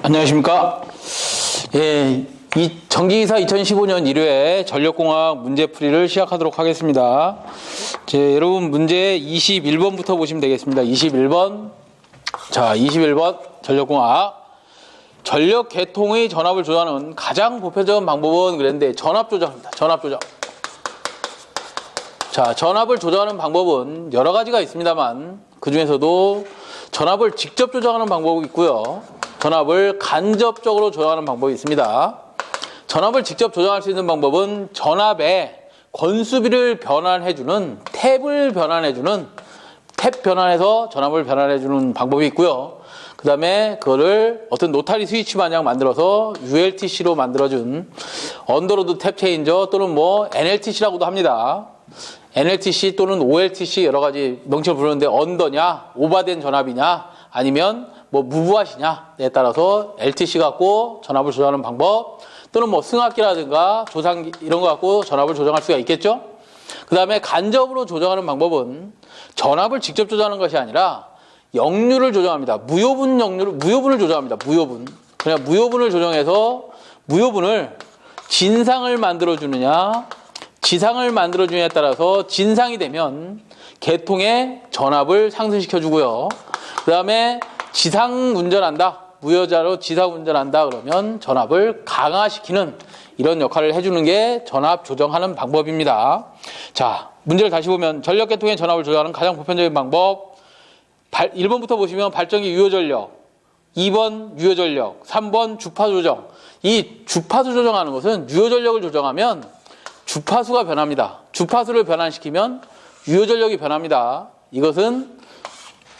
안녕하십니까. 예, 이 전기기사 2015년 1회 전력공학 문제풀이를 시작하도록 하겠습니다. 여러분 문제 21번부터 보시면 되겠습니다. 21번. 자, 21번 전력공학. 전력 계통의 전압을 조절하는 가장 보편적인 방법은 그랬는데 전압 조절입니다. 전압 조절. 자, 전압을 조절하는 방법은 여러 가지가 있습니다만 그 중에서도 전압을 직접 조정하는 방법이 있고요. 전압을 간접적으로 조정하는 방법이 있습니다. 전압을 직접 조정할 수 있는 방법은 전압의 건수비를 변환해주는 탭을 변환해주는 탭 변환해서 전압을 변환해주는 방법이 있고요. 그 다음에 그거를 어떤 노타리 스위치 마냥 만들어서 ULTC로 만들어준 언더로드 탭 체인저 또는 뭐 NLTC라고도 합니다. NLTC 또는 OLTC 여러 가지 명칭을 부르는데 언더냐, 오버된 전압이냐, 아니면 뭐 무브앗이냐에 따라서 LTC 갖고 전압을 조절하는 방법 또는 뭐 승합기라든가 조상기 이런 거 갖고 전압을 조정할 수가 있겠죠. 그 다음에 간접으로 조정하는 방법은 전압을 직접 조정하는 것이 아니라 역류를 조정합니다. 무효분을 조정합니다. 그냥 무효분을 조정해서 무효분을 진상을 만들어주느냐 지상을 만들어주느냐에 따라서 진상이 되면 계통의 전압을 상승시켜 주고요. 그 다음에 지상 운전한다, 무효자로 지상 운전한다 그러면 전압을 강화시키는 이런 역할을 해주는 게 전압 조정하는 방법입니다. 자, 문제를 다시 보면 전력계통의 전압을 조절하는 가장 보편적인 방법 1번부터 보시면 발전기 유효전력, 2번 유효전력, 3번 주파수 조정. 이 주파수 조정하는 것은 유효전력을 조정하면 주파수가 변합니다. 주파수를 변환시키면 유효전력이 변합니다. 이것은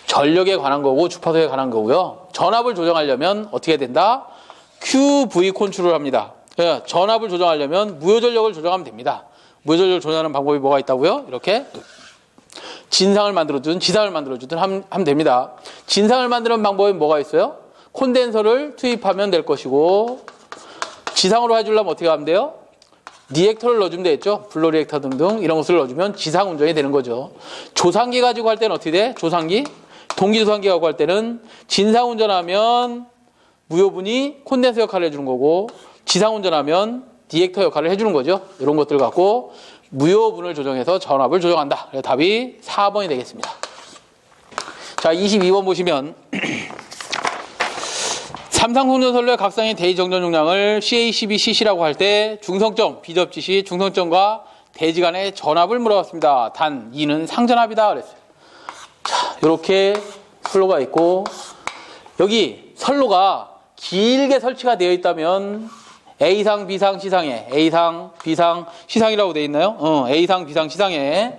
전력에 관한 거고 주파수에 관한 거고요. 전압을 조정하려면 어떻게 된다? QV 컨트롤을 합니다. 그러니까 전압을 조정하려면 무효전력을 조정하면 됩니다. 무효전력을 조정하는 방법이 뭐가 있다고요? 이렇게 진상을 만들어주든 지상을 만들어주든 하면 됩니다. 진상을 만드는 방법이 뭐가 있어요? 콘덴서를 투입하면 될 것이고 지상으로 해주려면 어떻게 하면 돼요? 리액터를 넣어주면 되겠죠. 블로 리액터 등등 이런 것을 넣어주면 지상 운전이 되는 거죠. 조상기 가지고 할 때는 어떻게 돼? 조상기? 동기조상기 가지고 할 때는 진상 운전하면 무효분이 콘덴서 역할을 해주는 거고 지상 운전하면 리액터 역할을 해주는 거죠. 이런 것들 갖고 무효분을 조정해서 전압을 조정한다. 그래서 답이 4번이 되겠습니다. 자, 22번 보시면 삼상송전선로의 각상의 대지 정전 용량을 CA12CC라고 할 때 중성점, 비접지시 중성점과 대지 간의 전압을 물어봤습니다. 단 2는 상전압이다 그랬어요. 자, 이렇게 선로가 있고 여기 선로가 길게 설치가 되어 있다면 A상, B상, C상에 A상, B상, C상이라고 되어 있나요? A상, B상, C상에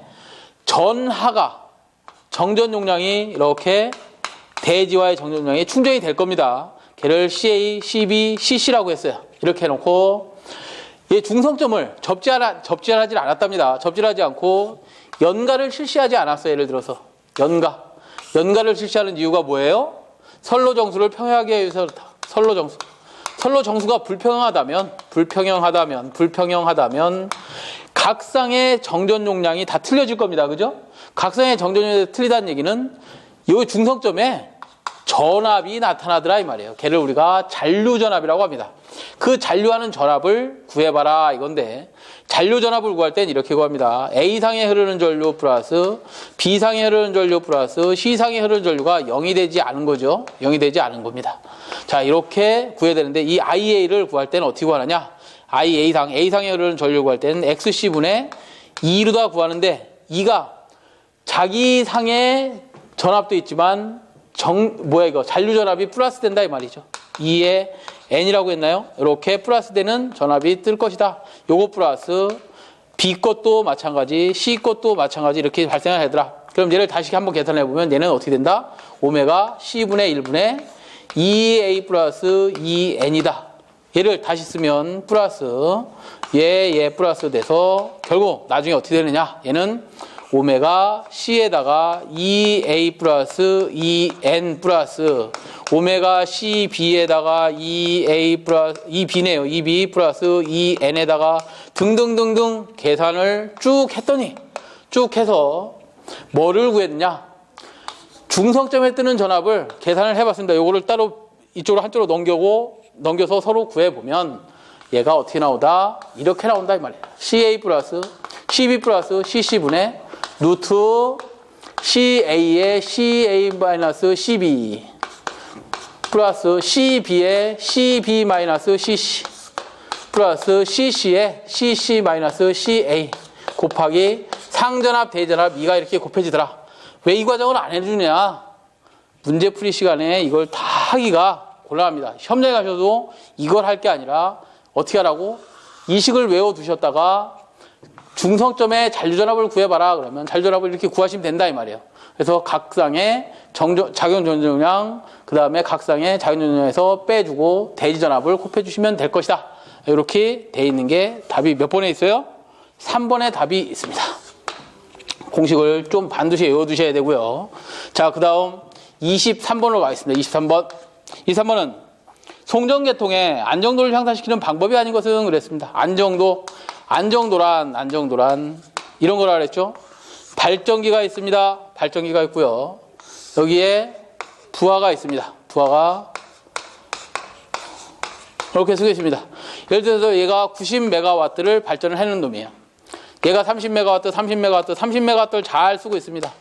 전하가 정전 용량이 이렇게 대지와의 정전 용량이 충전이 될 겁니다. 걔를 CA, CB, CC라고 했어요. 이렇게 해놓고 이 중성점을 접지하지 않았답니다. 접지하지 않고 연가를 실시하지 않았어요. 예를 들어서 연가를 실시하는 이유가 뭐예요? 선로 정수를 평행하게 해서 선로 정수가 불평형하다면 각상의 정전 용량이 다 틀려질 겁니다. 그죠? 각상의 정전 용량이 틀리다는 얘기는 이 중성점에 전압이 나타나더라 이 말이에요. 걔를 우리가 잔류전압이라고 합니다. 그 잔류하는 전압을 구해봐라 이건데 잔류전압을 구할 땐 이렇게 구합니다. A상에 흐르는 전류 플러스 B상에 흐르는 전류 플러스 C상에 흐르는 전류가 0이 되지 않은 거죠. 0이 되지 않은 겁니다. 자, 이렇게 구해야 되는데 이 IA를 구할 때는 어떻게 구하느냐? A상에 흐르는 전류 구할 때는 XC분의 2로 다 구하는데 2가 자기 상의 전압도 있지만 잔류전압이 플러스 된다 이 말이죠. 2에 N이라고 했나요? 이렇게 플러스 되는 전압이 뜰 것이다. 요거 플러스 B 것도 마찬가지, C 것도 마찬가지 이렇게 발생을 하더라. 그럼 얘를 다시 한번 계산해 보면 얘는 어떻게 된다? 오메가 C분의 1분의 2A 플러스 2N이다. 얘를 다시 쓰면 플러스 얘 플러스 돼서 결국 나중에 어떻게 되느냐? 얘는 오메가 C에다가 2A 플러스 2N 플러스 오메가 CB에다가 2A 플러스 2B네요. 2B 플러스 2N에다가 등등등등 계산을 쭉 했더니 쭉 해서 뭐를 구했느냐? 중성점에 뜨는 전압을 계산을 해봤습니다. 요거를 따로 이쪽으로 한쪽으로 넘겨서 서로 구해보면 얘가 어떻게 나오다? 이렇게 나온다 이 말이에요. CA 플러스 CB 플러스 CC분의 루트 CA의 CA 마이너스 CB 플러스 CB의 CB 마이너스 CC 플러스 CC의 CC 마이너스 CA 곱하기 상전합 대전합 2가 이렇게 곱해지더라. 왜 이 과정을 안 해주냐? 문제풀이 시간에 이걸 다 하기가 곤란합니다. 시험장에 가셔도 이걸 할 게 아니라 어떻게 하라고? 이 식을 외워두셨다가 중성점의 잔류전압을 구해봐라. 그러면 잔류전압을 이렇게 구하시면 된다 이 말이에요. 그래서 각상의 작용전정량 그 다음에 각상의 작용전정량에서 빼주고 대지전압을 곱해주시면 될 것이다. 이렇게 돼 있는 게 답이 몇 번에 있어요? 3번에 답이 있습니다. 공식을 좀 반드시 외워두셔야 되고요. 자, 그 다음 23번으로 가겠습니다. 23번은 송전계통의 안정도를 향상시키는 방법이 아닌 것은 그랬습니다. 안정도란 이런 거라 그랬죠. 발전기가 있습니다. 발전기가 있고요. 여기에 부하가 있습니다. 부하가 이렇게 쓰고 있습니다. 예를 들어서 얘가 90메가와트를 발전을 해놓은 놈이에요. 얘가 30메가와트를 잘 쓰고 있습니다.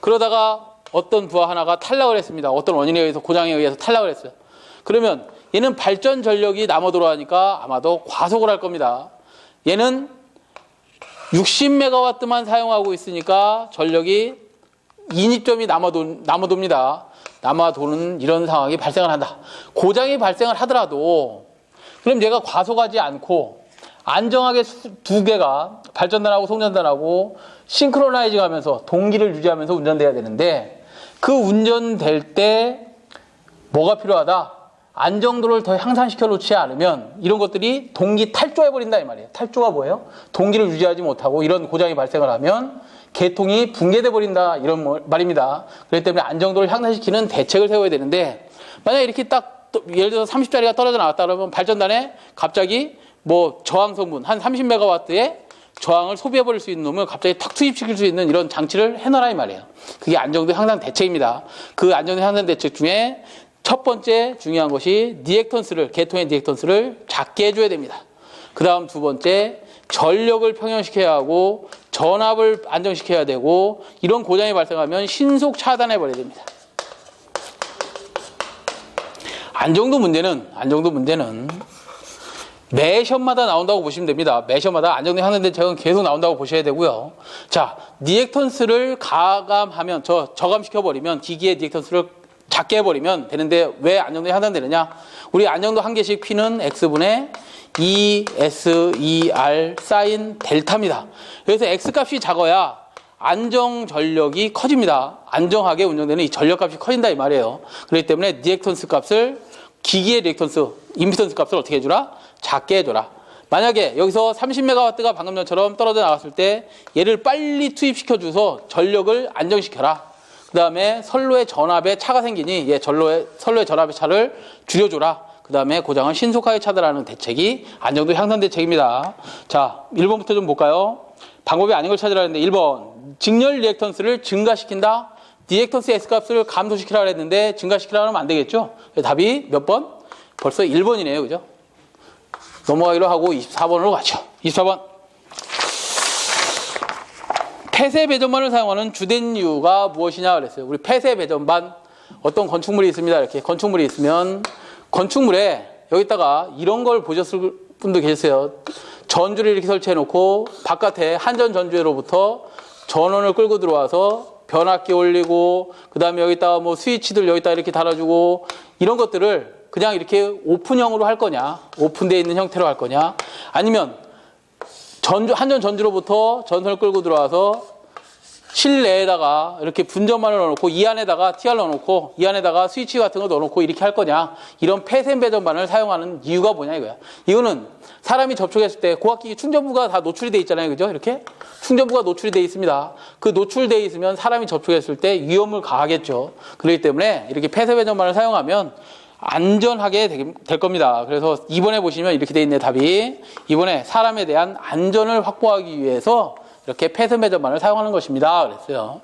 그러다가 어떤 부하 하나가 탈락을 했습니다. 어떤 원인에 의해서 고장에 의해서 탈락을 했어요. 그러면 얘는 발전 전력이 남아 돌아가니까 아마도 과속을 할 겁니다. 얘는 60메가와트만 사용하고 있으니까 전력이 인입점이 남아돕니다. 남아도는 이런 상황이 발생을 한다. 고장이 발생을 하더라도 그럼 얘가 과속하지 않고 안정하게 두 개가 발전단하고 송전단하고 싱크로나이징 하면서 동기를 유지하면서 운전돼야 되는데 그 운전될 때 뭐가 필요하다? 안정도를 더 향상시켜 놓지 않으면 이런 것들이 동기 탈조해버린다 이 말이에요. 탈조가 뭐예요? 동기를 유지하지 못하고 이런 고장이 발생을 하면 계통이 붕괴돼 버린다 이런 말입니다. 그렇기 때문에 안정도를 향상시키는 대책을 세워야 되는데 만약에 이렇게 딱 예를 들어서 30짜리가 떨어져 나왔다 그러면 발전단에 갑자기 뭐 저항 성분 한 30메가와트의 저항을 소비해 버릴 수 있는 놈을 갑자기 탁 투입시킬 수 있는 이런 장치를 해놔라 이 말이에요. 그게 안정도 향상 대책입니다. 그 안정도 향상 대책 중에 첫 번째 중요한 것이 계통의 리액턴스를 작게 해줘야 됩니다. 그 다음 두 번째 전력을 평형시켜야 하고 전압을 안정시켜야 되고 이런 고장이 발생하면 신속 차단해 버려야 됩니다. 안정도 문제는 매 시험마다 나온다고 보시면 됩니다. 매 시험마다 안정도 향상 대책은 계속 나온다고 보셔야 되고요. 자, 리액턴스를 저감시켜버리면 기기의 리액턴스를 작게 해버리면 되는데 왜 안정도가 향상되느냐? 우리 안정도 한 개씩 P는 X분의 ESER 사인 델타입니다. 그래서 X값이 작아야 안정 전력이 커집니다. 안정하게 운영되는 이 전력값이 커진다 이 말이에요. 그렇기 때문에 리액턴스 값을 기기의 리액턴스, 임피던스 값을 어떻게 해주라? 작게 해줘라. 만약에 여기서 30메가와트가 방금 전처럼 떨어져 나갔을 때 얘를 빨리 투입시켜줘서 전력을 안정시켜라. 그 다음에 선로의 전압에 차가 생기니 선로의 전압의 차를 줄여줘라. 그 다음에 고장을 신속하게 차단하는 대책이 안정도 향상 대책입니다. 자, 1번부터 좀 볼까요? 방법이 아닌 걸 찾으라는데 1번 직렬 리액턴스를 증가시킨다. 리액턴스 S값을 감소시키라 그랬는데 증가시키라 하면 안 되겠죠? 답이 몇 번? 벌써 1번이네요. 그죠? 넘어가기로 하고 24번으로 가죠. 24번. 폐쇄 배전반을 사용하는 주된 이유가 무엇이냐 그랬어요. 우리 폐쇄 배전반 어떤 건축물이 있습니다. 이렇게 건축물이 있으면 건축물에 여기다가 이런 걸 보셨을 분도 계세요. 전주를 이렇게 설치해 놓고 바깥에 한전 전주회로부터 전원을 끌고 들어와서 변압기 올리고 그 다음에 여기다가 뭐 스위치들 여기다 이렇게 달아주고 이런 것들을 그냥 이렇게 오픈형으로 할 거냐, 오픈되어 있는 형태로 할 거냐, 아니면 한전 전주로부터 전선을 끌고 들어와서 실내에다가 이렇게 분전반을 넣어놓고 이 안에다가 TR 넣어놓고 이 안에다가 스위치 같은 거 넣어놓고 이렇게 할 거냐, 이런 폐쇄 배전반을 사용하는 이유가 뭐냐 이거야. 이거는 사람이 접촉했을 때 고압기기 충전부가 다 노출이 돼 있잖아요. 그죠? 이렇게 충전부가 노출이 돼 있습니다. 그 노출돼 있으면 사람이 접촉했을 때 위험을 가하겠죠. 그렇기 때문에 이렇게 폐쇄 배전반을 사용하면 안전하게 될 겁니다. 그래서 2번에 보시면 이렇게 돼 있네. 답이 이번에 사람에 대한 안전을 확보하기 위해서 이렇게 폐쇄 배전반을 사용하는 것입니다. 그랬어요.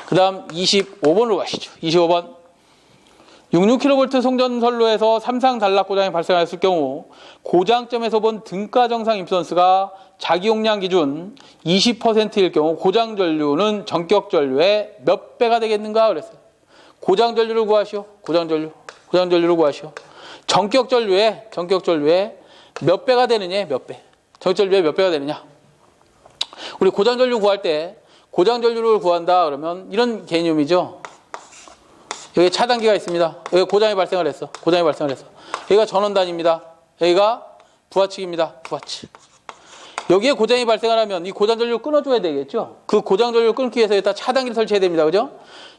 그 다음 25번으로 가시죠. 25번. 66kV 송전선로에서 삼상 단락 고장이 발생하였을 경우 고장점에서 본 등가 정상 임피던스가 자기 용량 기준 20%일 경우 고장 전류는 전격 전류의 몇 배가 되겠는가 그랬어요. 고장 전류를 구하시오. 고장 전류를 구하시오. 전격 전류의 몇 배가 되느냐, 몇 배. 전격 전류의 몇 배가 되느냐. 우리 고장 전류 구할 때 고장 전류를 구한다 그러면 이런 개념이죠. 여기 차단기가 있습니다. 여기 고장이 발생을 했어. 여기가 전원단입니다. 여기가 부하측입니다. 부하측. 여기에 고장이 발생을 하면 이 고장 전류를 끊어줘야 되겠죠. 그 고장 전류를 끊기 위해서 일단 차단기를 설치해야 됩니다. 그죠?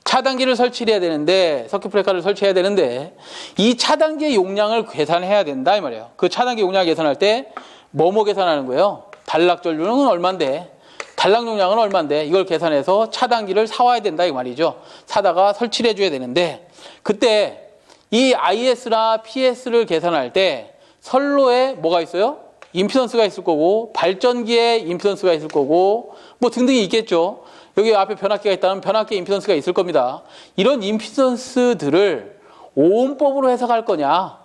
차단기를 설치해야 되는데, 서킷 브레이커를 설치해야 되는데, 이 차단기의 용량을 계산해야 된다 이 말이에요. 그 차단기 용량 계산할 때 뭐뭐 계산하는 거예요? 단락 전류는 얼만데, 단락 용량은 얼만데, 이걸 계산해서 차단기를 사와야 된다 이 말이죠. 사다가 설치를 해줘야 되는데, 그때 이 IS나 PS를 계산할 때 선로에 뭐가 있어요? 임피던스가 있을 거고, 발전기에 임피던스가 있을 거고, 뭐 등등이 있겠죠. 여기 앞에 변압기가 있다면 변압기에 임피던스가 있을 겁니다. 이런 임피던스들을 오음법으로 해석할 거냐,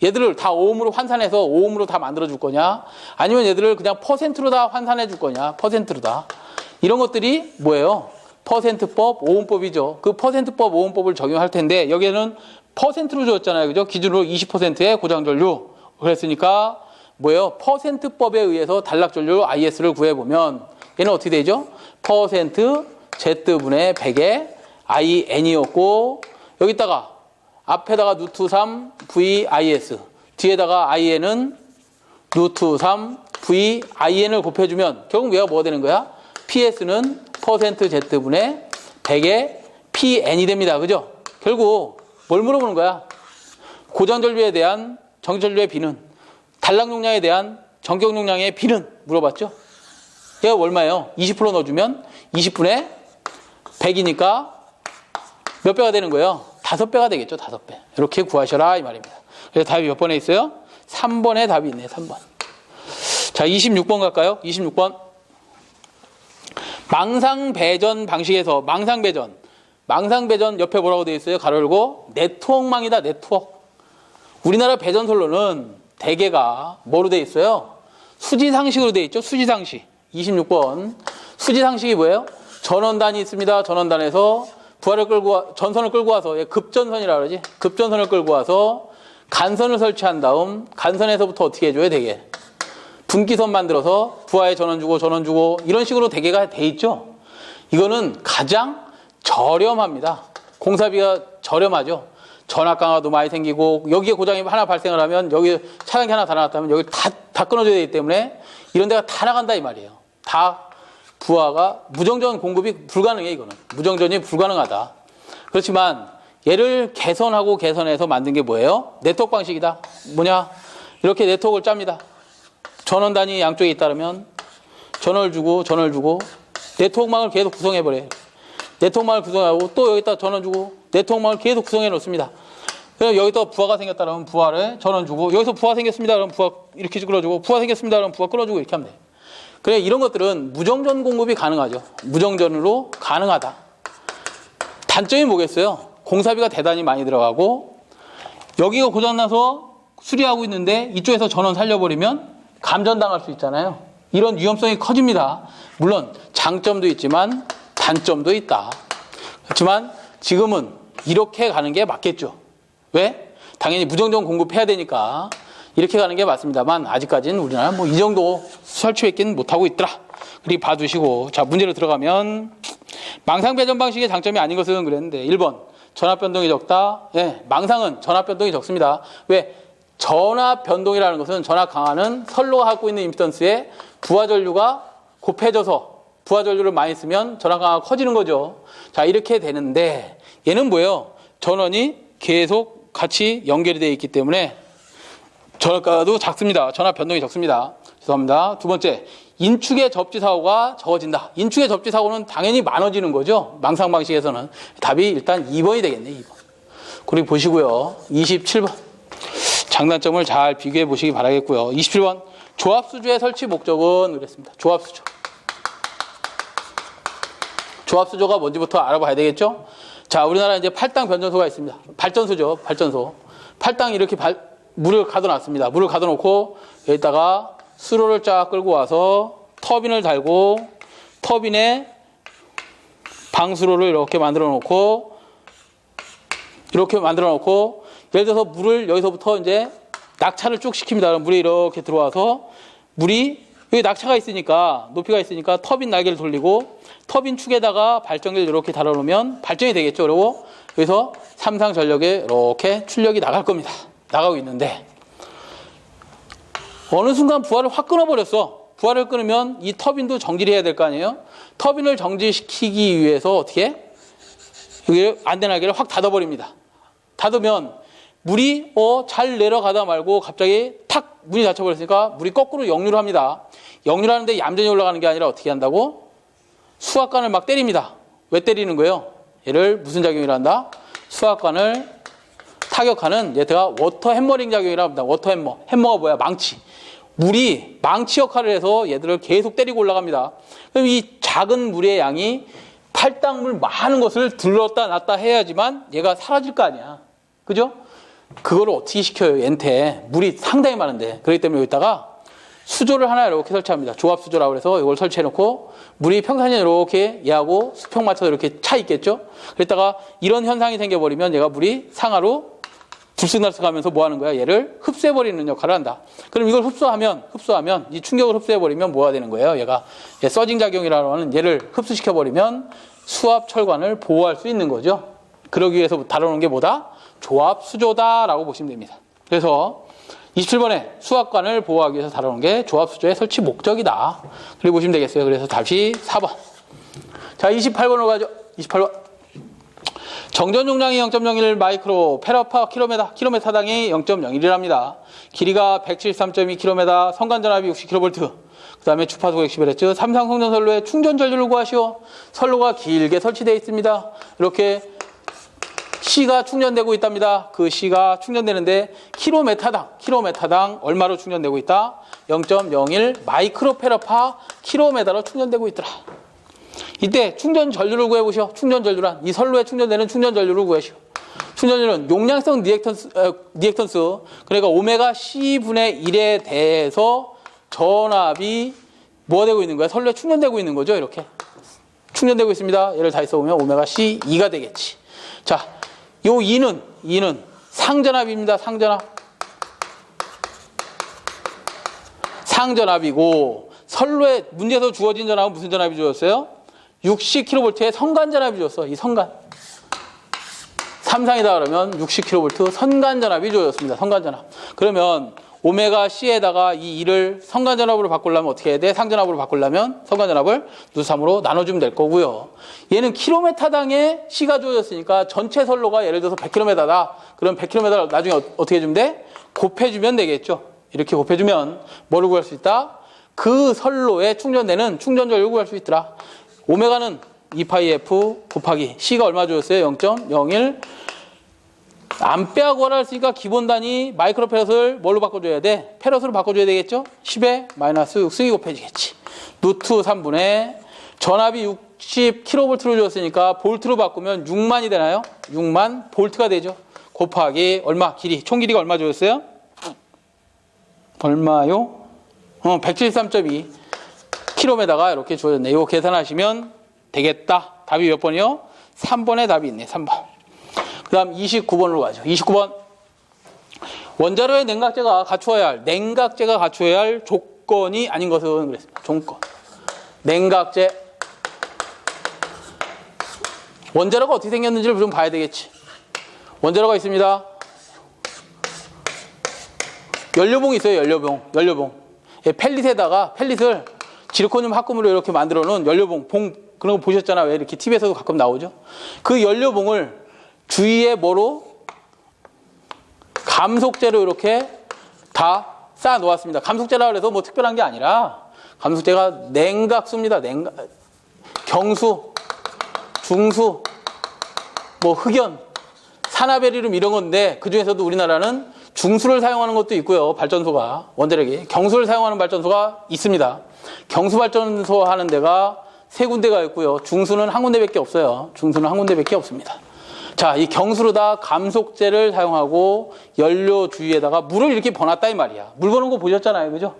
얘들을 다 오음으로 환산해서 오음으로 다 만들어 줄 거냐, 아니면 얘들을 그냥 퍼센트로 다 환산해 줄 거냐, 퍼센트로 다. 이런 것들이 뭐예요? 퍼센트법, 오음법이죠. 그 퍼센트법, 오음법을 적용할 텐데, 여기에는 퍼센트로 줬잖아요. 그죠? 기준으로 20%의 고장전류. 그랬으니까 뭐예요? 퍼센트법에 의해서 단락전류 IS를 구해보면 얘는 어떻게 되죠? 퍼센트 Z분의 100의 IN이었고, 여기다가 앞에다가 루트 3 VIS, 뒤에다가 IN은 루트 3 VIN을 곱해주면 결국 얘가 뭐가 되는 거야? PS는 퍼센트 Z분의 100의 PN이 됩니다. 그죠? 결국 뭘 물어보는 거야? 고장전류에 대한 정전류의 B는, 단락 용량에 대한 전격 용량의 B는 물어봤죠? 얘가 얼마예요? 20% 넣어주면 20분의 100이니까 몇 배가 되는 거예요? 5배가 되겠죠, 5배. 이렇게 구하셔라 이 말입니다. 그래서 답이 몇 번에 있어요? 3번에 답이 있네요, 3번. 자, 26번 갈까요? 26번. 망상배전 방식에서, 망상배전 옆에 뭐라고 되어 있어요? 가로 열고, 네트워크망이다, 네트워크. 우리나라 배전선로는 대개가 뭐로 되어 있어요? 수지상식으로 되어 있죠, 수지상식. 26번. 수지상식이 뭐예요? 전원단이 있습니다. 전원단에서 전선을 끌고 와서, 급전선이라고 그러지? 급전선을 끌고 와서 간선을 설치한 다음, 간선에서부터 어떻게 해줘요, 대개? 분기선 만들어서 부하에 전원 주고, 이런 식으로 대개가 돼 있죠? 이거는 가장 저렴합니다. 공사비가 저렴하죠? 전압 강화도 많이 생기고, 여기에 고장이 하나 발생을 하면, 여기 차단기 하나 달아놨다면, 여기 다 끊어줘야 되기 때문에, 이런 데가 다 나간다, 이 말이에요. 다 부하가, 무정전 공급이 불가능해, 이거는. 무정전이 불가능하다. 그렇지만, 얘를 개선해서 만든 게 뭐예요? 네트워크 방식이다. 뭐냐? 이렇게 네트워크를 짭니다. 전원단이 양쪽에 있다면, 전원을 주고, 네트워크망을 계속 구성해버려요. 네트워크망을 구성하고, 또 여기다 전원 주고, 네트워크망을 계속 구성해 놓습니다. 그럼 여기다 부하가 생겼다 그러면 부하를 전원 주고, 여기서 부하 생겼습니다 그러면 부하 이렇게 끌어주고, 부하 생겼습니다 그러면 부하 끌어주고, 이렇게 하면 돼요. 그래, 이런 것들은 무정전 공급이 가능하죠. 무정전으로 가능하다. 단점이 뭐겠어요? 공사비가 대단히 많이 들어가고, 여기가 고장나서 수리하고 있는데 이쪽에서 전원 살려버리면 감전당할 수 있잖아요. 이런 위험성이 커집니다. 물론 장점도 있지만 단점도 있다. 그렇지만 지금은 이렇게 가는 게 맞겠죠. 왜? 당연히 무정전 공급해야 되니까 이렇게 가는 게 맞습니다만, 아직까지는 우리나라는 뭐 이 정도 설치했기는 못하고 있더라. 그리고 봐두시고, 자, 문제로 들어가면, 망상배전 방식의 장점이 아닌 것은 그랬는데, 1번, 전압 변동이 적다. 예, 망상은 전압 변동이 적습니다. 왜? 전압 변동이라는 것은, 전압 강화는 선로가 갖고 있는 임피던스에 부하 전류가 곱해져서, 부하 전류를 많이 쓰면 전압 강화가 커지는 거죠. 자, 이렇게 되는데, 얘는 뭐예요? 전원이 계속 같이 연결이 되어 있기 때문에 전압가도 작습니다. 전압 변동이 적습니다. 죄송합니다. 두 번째, 인축의 접지 사고가 적어진다. 인축의 접지 사고는 당연히 많아지는 거죠. 망상 방식에서는. 답이 일단 2번이 되겠네, 2번. 그리고 보시고요. 27번. 장단점을 잘 비교해 보시기 바라겠고요. 27번. 조합수조의 설치 목적은 그랬습니다. 조합수조. 조합수조가 뭔지부터 알아봐야 되겠죠? 자, 우리나라 이제 팔당 변전소가 있습니다. 발전소죠, 발전소. 팔당 이렇게 물을 가둬놨습니다. 물을 가둬놓고 여기다가 수로를 쫙 끌고 와서 터빈을 달고 터빈에 방수로를 이렇게 만들어 놓고 예를 들어서 물을 여기서부터 이제 낙차를 쭉 시킵니다. 그럼 물이 이렇게 들어와서 물이 여기 낙차가 있으니까 높이가 있으니까 터빈 날개를 돌리고 터빈 축에다가 발전기를 이렇게 달아놓으면 발전이 되겠죠. 그리고 여기서 삼상전력에 이렇게 출력이 나갈 겁니다. 나가고 있는데 어느 순간 부하를 확 끊어버렸어. 부하를 끊으면 이 터빈도 정지를 해야 될 거 아니에요. 터빈을 정지시키기 위해서 어떻게 여기 안대 날개를 확 닫아버립니다. 닫으면 물이 잘 내려가다 말고 갑자기 탁 문이 닫혀버렸으니까 물이 거꾸로 역류를 합니다. 역류하는데 얌전히 올라가는 게 아니라 어떻게 한다고? 수압관을 막 때립니다. 왜 때리는 거예요? 얘를 무슨 작용이라 한다? 수압관을 타격하는 얘가 워터 해머링 작용이라 합니다. 워터 해머. 해머가 뭐야? 망치. 물이 망치 역할을 해서 얘들을 계속 때리고 올라갑니다. 그럼 이 작은 물의 양이 팔당물 많은 것을 들렀다 놨다 해야지만 얘가 사라질 거 아니야. 그죠? 그거를 어떻게 시켜요, 얘한테. 물이 상당히 많은데. 그렇기 때문에 여기다가 수조를 하나 이렇게 설치합니다. 조합 수조라고 해서 이걸 설치해놓고 물이 평상시에 이렇게 얘하고 수평 맞춰서 이렇게 차 있겠죠? 그랬다가 이런 현상이 생겨버리면 얘가 물이 상하로 들쑥날쑥하면서 뭐 하는 거야? 얘를 흡수해버리는 역할을 한다. 그럼 이걸 흡수하면 이 충격을 흡수해버리면 뭐가 되는 거예요? 얘가 서징 작용이라고 하는 얘를 흡수시켜버리면 수압 철관을 보호할 수 있는 거죠. 그러기 위해서 다뤄놓은 게 뭐다? 조합 수조다라고 보시면 됩니다. 그래서 27번에 수압관을 보호하기 위해서 다뤄놓은 게 조합 수조의 설치 목적이다. 그렇게 보시면 되겠어요. 그래서 다시 4번. 자, 28번으로 가죠. 28번. 정전 용량이 0.01 마이크로 페라파 킬로미터당이 0.01이랍니다. 길이가 173.2km, 선간전압이 60kV, 그 다음에 주파수가 60Hz, 삼상성전 선로의 충전 전류를 구하시오. 선로가 길게 설치되어 있습니다. 이렇게 C가 충전되고 있답니다. 그 C가 충전되는데 킬로미터당 얼마로 충전되고 있다? 0.01 마이크로페라파 킬로미터로 충전되고 있더라. 이때 충전 전류를 구해보시오. 충전 전류란 이 선로에 충전되는 충전 전류를 구하시오. 충전율은 용량성 리액턴스 그러니까 오메가 C분의 1에 대해서 전압이 뭐가 되고 있는 거야? 선로에 충전되고 있는 거죠. 이렇게 충전되고 있습니다. 얘를 다 써보면 오메가 C2가 되겠지. 자, 요 2는 상전압입니다. 상전압이고 선로에 문제에서 주어진 전압은 무슨 전압이 주어졌어요? 60kV의 선간전압이 주었어. 이 선간. 삼상이다 그러면 60kV 선간전압이 주어졌습니다. 선간전압. 그러면 오메가 C에다가 이 2를 선간전압으로 바꾸려면 어떻게 해야 돼? 상전압으로 바꾸려면 선간전압을 누3으로 나눠주면 될 거고요. 얘는 킬로미터당에 C가 주어졌으니까 전체 선로가 예를 들어서 100km다. 그럼 100km 나중에 어떻게 해주면 돼? 곱해주면 되겠죠. 이렇게 곱해주면 뭐를 구할 수 있다? 그 선로에 충전되는 충전전류를 구할 수 있더라. 오메가는 2파이F 곱하기 C가 얼마 주었어요? 0.01 암페어 구하라 했으니까 기본 단위 마이크로페럿을 뭘로 바꿔줘야 돼? 페럿으로 바꿔줘야 되겠죠? 10에 마이너스 6승이 곱해지겠지. 루트 3분의 전압이 60kV로 주었으니까 볼트로 바꾸면 6만이 되나요? 6만 볼트가 되죠. 곱하기 얼마? 길이. 총 길이가 얼마 주었어요? 얼마요? 173.2 km가 이렇게 주어졌네. 이거 계산하시면 되겠다. 답이 몇 번이요? 3번에 답이 있네. 3번. 그 다음 29번으로 가죠. 29번. 원자로의 냉각제가 갖추어야 할 조건이 아닌 것은 그랬습니다. 조건. 냉각제. 원자로가 어떻게 생겼는지를 좀 봐야 되겠지. 원자로가 있습니다. 연료봉이 있어요. 연료봉. 펠릿을 지르코늄 합금으로 이렇게 만들어 놓은 연료봉, 그런 거 보셨잖아. 왜 이렇게 TV에서도 가끔 나오죠? 그 연료봉을 주위에 뭐로? 감속제로 이렇게 다 쌓아 놓았습니다. 감속제라 해서 뭐 특별한 게 아니라 감속제가 냉각수입니다. 경수, 중수, 뭐 흑연, 산화베리륨 이런 건데 그 중에서도 우리나라는 중수를 사용하는 것도 있고요. 발전소가 원자력이 경수를 사용하는 발전소가 있습니다. 경수 발전소 하는 데가 3군데가 있고요. 중수는 한 군데밖에 없어요. 중수는 한 군데밖에 없습니다. 자, 이 경수로다 감속제를 사용하고 연료 주위에다가 물을 이렇게 버놨다 이 말이야. 물 버는 거 보셨잖아요. 그죠?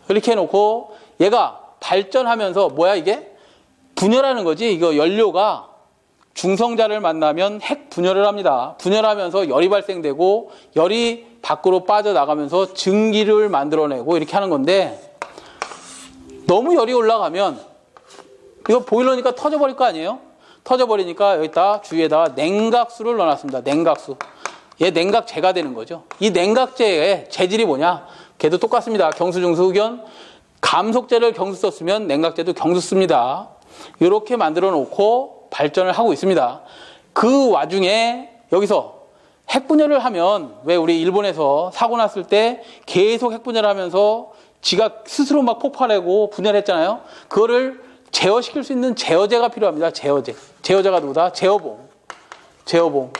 이렇게 해놓고 얘가 발전하면서 뭐야 이게? 분열하는 거지. 이거 연료가 중성자를 만나면 핵 분열을 합니다. 분열하면서 열이 발생되고 열이 밖으로 빠져나가면서 증기를 만들어내고 이렇게 하는 건데 너무 열이 올라가면 이거 보일러니까 터져버릴 거 아니에요? 터져버리니까 여기다 주위에다가 냉각수를 넣어놨습니다. 냉각수. 얘 냉각제가 되는 거죠. 이 냉각제의 재질이 뭐냐? 걔도 똑같습니다. 경수, 중수, 흑연. 감속제를 경수 썼으면 냉각제도 경수 씁니다. 이렇게 만들어 놓고 발전을 하고 있습니다. 그 와중에 여기서 핵분열을 하면 왜 우리 일본에서 사고 났을 때 계속 핵분열을 하면서 지가 스스로 막 폭발하고 분열했잖아요. 그거를 제어시킬 수 있는 제어제가 필요합니다. 제어제. 제어제가 누구다? 제어봉. 제어봉.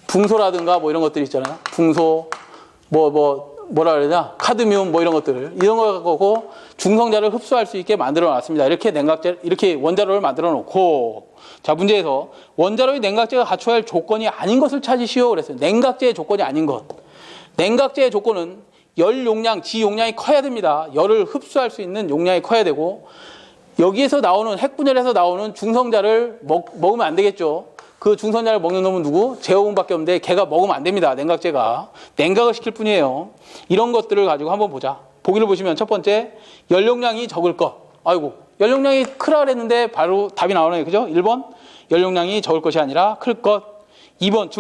붕소라든가 뭐 이런 것들 있잖아요. 붕소, 뭐라 그러냐? 카드뮴 뭐 이런 것들. 이런 거 갖고 중성자를 흡수할 수 있게 만들어 놨습니다. 이렇게 냉각제, 이렇게 원자로를 만들어 놓고. 자, 문제에서 원자로의 냉각제가 갖춰야 할 조건이 아닌 것을 찾으시오. 그랬어요. 냉각제의 조건이 아닌 것. 냉각제의 조건은 열 용량, 지 용량이 커야 됩니다. 열을 흡수할 수 있는 용량이 커야 되고, 여기에서 나오는 핵분열에서 나오는 중성자를 먹으면 안 되겠죠. 그 중성자를 먹는 놈은 누구? 제어봉밖에 없는데 걔가 먹으면 안 됩니다. 냉각제가. 냉각을 시킬 뿐이에요. 이런 것들을 가지고 한번 보자. 보기를 보시면 첫 번째, 연용량이 적을 것. 아이고, 연용량이 크라 그랬는데 바로 답이 나오네요. 그죠? 1번, 연용량이 적을 것이 아니라 클 것. 2번,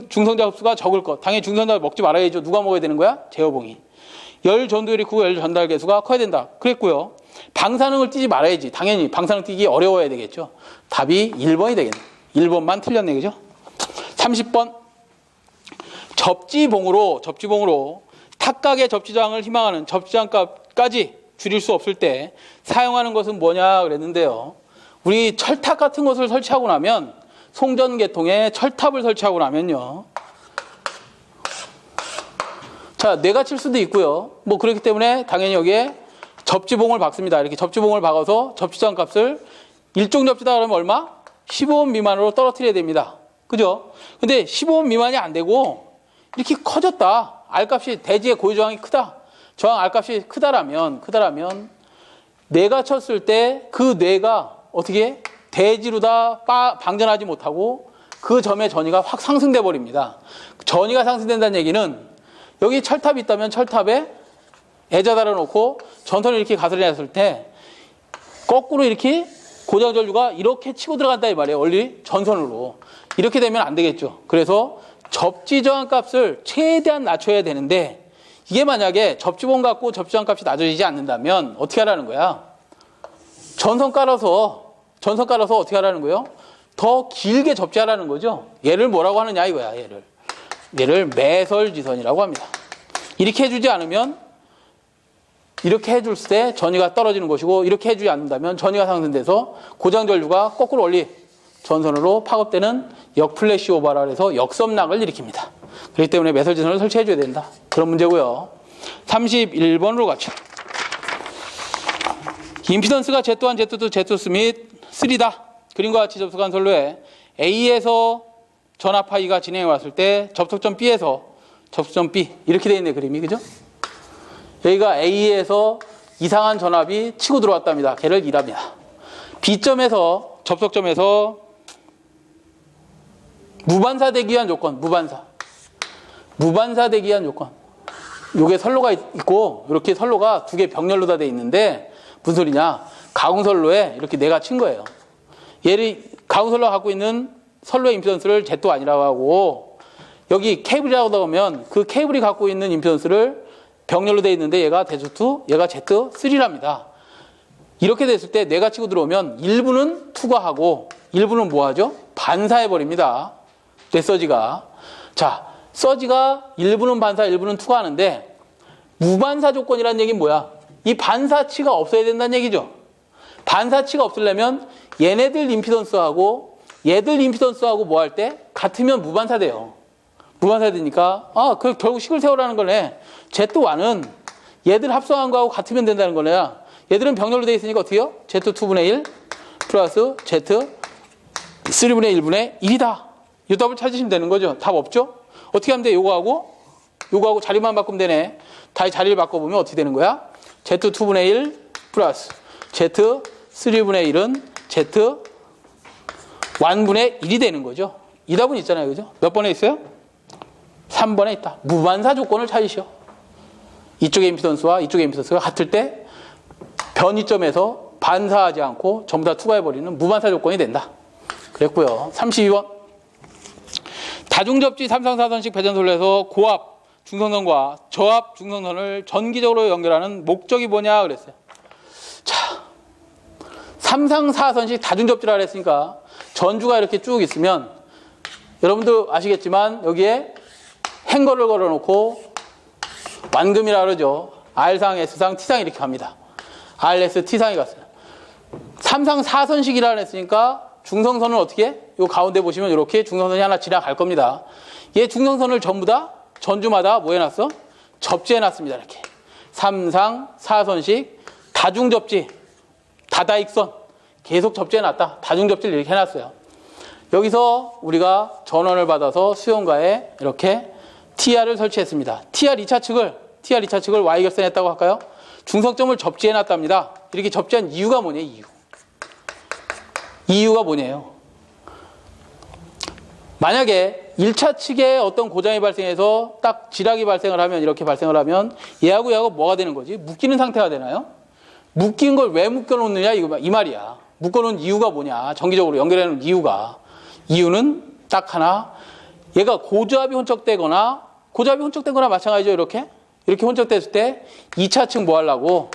중성자 흡수가 적을 것. 당연히 중성자 먹지 말아야죠. 누가 먹어야 되는 거야? 제어봉이. 열 전도율이 크고 열 전달 계수가 커야 된다. 그랬고요. 방사능을 띄지 말아야지. 당연히 방사능 띄기 어려워야 되겠죠. 답이 1번이 되겠네. 1번만 틀렸네. 그죠? 30번. 접지봉으로 탁각의 접지장을 희망하는 접지장 값까지 줄일 수 없을 때 사용하는 것은 뭐냐 그랬는데요. 우리 철탑 같은 것을 설치하고 나면 송전계통에 철탑을 설치하고 나면요. 자, 뇌가 칠 수도 있고요. 뭐 그렇기 때문에 당연히 여기에 접지봉을 박습니다. 이렇게 접지봉을 박아서 접지장 값을 일종 접지다 그러면 얼마? 15옴 미만으로 떨어뜨려야 됩니다. 그죠? 근데 15옴 미만이 안 되고 이렇게 커졌다. R값이 대지의 고유 저항이 크다. 저항 R값이 크다라면 뇌가 쳤을 때 그 뇌가 어떻게 대지로 다 방전하지 못하고 그 점의 전위가 확 상승돼 버립니다. 전위가 상승된다는 얘기는 여기 철탑이 있다면 철탑에 애자 달아놓고 전선을 이렇게 가설해놨을 때 거꾸로 이렇게 고장전류가 이렇게 치고 들어간다 이 말이에요. 원리 전선으로. 이렇게 되면 안 되겠죠. 그래서 접지저항 값을 최대한 낮춰야 되는데 이게 만약에 접지봉 갖고 접지저항 값이 낮아지지 않는다면 어떻게 하라는 거야? 전선 깔아서 어떻게 하라는 거예요? 더 길게 접지하라는 거죠. 얘를 뭐라고 하느냐 이거야. 얘를 매설지선이라고 합니다. 이렇게 해주지 않으면 이렇게 해줄 때 전위가 떨어지는 것이고 이렇게 해주지 않는다면 전위가 상승돼서 고장전류가 거꾸로 원리 전선으로 파급되는 역플래시 오버라 해서 역섬락을 일으킵니다. 그렇기 때문에 매설지선을 설치해줘야 된다. 그런 문제고요. 31번으로 가죠. 임피던스가 Z1, Z2, Z2 및 3다. 그림과 같이 접속한 선로에 A에서 전압 하이가 진행해 왔을 때 접속점 B에서 접속점 B 이렇게 되어 있네 그림이. 그죠? 여기가 A에서 이상한 전압이 치고 들어왔답니다. 걔를 2합니다. B점에서 접속점에서 무반사되기 위한 조건. 무반사되기 위한 조건. 요게 선로가 있고 이렇게 선로가 두 개 병렬로 다 돼 있는데 무슨 소리냐? 가공선로에 이렇게 내가 친 거예요. 얘를 가공선로가 갖고 있는 선로의 임피던스를 Z2 아니라고 하고 여기 케이블이라고 하면 그 케이블이 갖고 있는 임피던스를 병렬로 되어 있는데 얘가 Z2, 얘가 Z3랍니다. 이렇게 됐을 때 내가 치고 들어오면 일부는 투과하고 일부는 뭐 하죠? 반사해버립니다. 뇌서지가. 자, 서지가 일부는 반사, 일부는 투과하는데 무반사 조건이라는 얘기는 뭐야? 이 반사치가 없어야 된다는 얘기죠. 반사치가 없으려면 얘네들 임피던스하고 얘들 임피던스하고 뭐 할 때 같으면 무반사돼요. 무반사되니까 그 결국 식을 세우라는 거네. Z1은 얘들 합성한 거하고 같으면 된다는 거네. 얘들은 병렬로 되어 있으니까 어떻게 해요? Z2분의 1 플러스 Z 3분의 1분의 1이다. 이 답을 찾으시면 되는 거죠. 답 없죠? 어떻게 하면 돼? 요거하고 자리만 바꾸면 되네. 다시 자리를 바꿔보면 어떻게 되는 거야? Z2분의 1 플러스 Z3분의 1은 Z1분의 1이 되는 거죠. 이 답은 있잖아요. 그죠? 몇 번에 있어요? 3번에 있다. 무반사 조건을 찾으시오. 이쪽의 임피던스와 이쪽의 임피던스가 같을 때 변이점에서 반사하지 않고 전부 다 투과해버리는 무반사 조건이 된다. 그랬고요. 32번. 다중접지 3상4선식 배전솔로에서 고압 중성선과 저압 중성선을 전기적으로 연결하는 목적이 뭐냐 그랬어요. 자, 3상4선식 다중접지라 그랬으니까 전주가 이렇게 쭉 있으면 여러분도 아시겠지만 여기에 행거를 걸어놓고 완금이라 그러죠. R상, S상, T상 이렇게 갑니다. RS, T상이 갔어요. 3상 4선식이라 그랬으니까 중성선을 어떻게 해? 요 가운데 보시면 이렇게 중성선이 하나 지나갈 겁니다. 얘 중성선을 전부 다 전주마다 뭐 해놨어? 접지해놨습니다. 이렇게 3상 4선식 다중접지 다다익선 계속 접지해놨다. 다중접지를 이렇게 해놨어요. 여기서 우리가 전원을 받아서 수용가에 이렇게 TR을 설치했습니다. TR 2차 측을 Y결선했다고 할까요? 중성점을 접지해놨답니다. 이렇게 접지한 이유가 뭐냐? 이유가 뭐냐요? 만약에 1차 측에 어떤 고장이 발생해서 딱 지락이 발생을 하면 이렇게 발생을 하면 얘하고 뭐가 되는 거지? 묶이는 상태가 되나요? 묶인 걸 왜 묶여놓느냐 이 말이야. 묶어놓은 이유가 뭐냐? 정기적으로 연결해놓은 이유는 딱 하나. 얘가 고저압이 혼적되거나 마찬가지죠. 이렇게 혼적됐을 때 2차 측 뭐 하려고?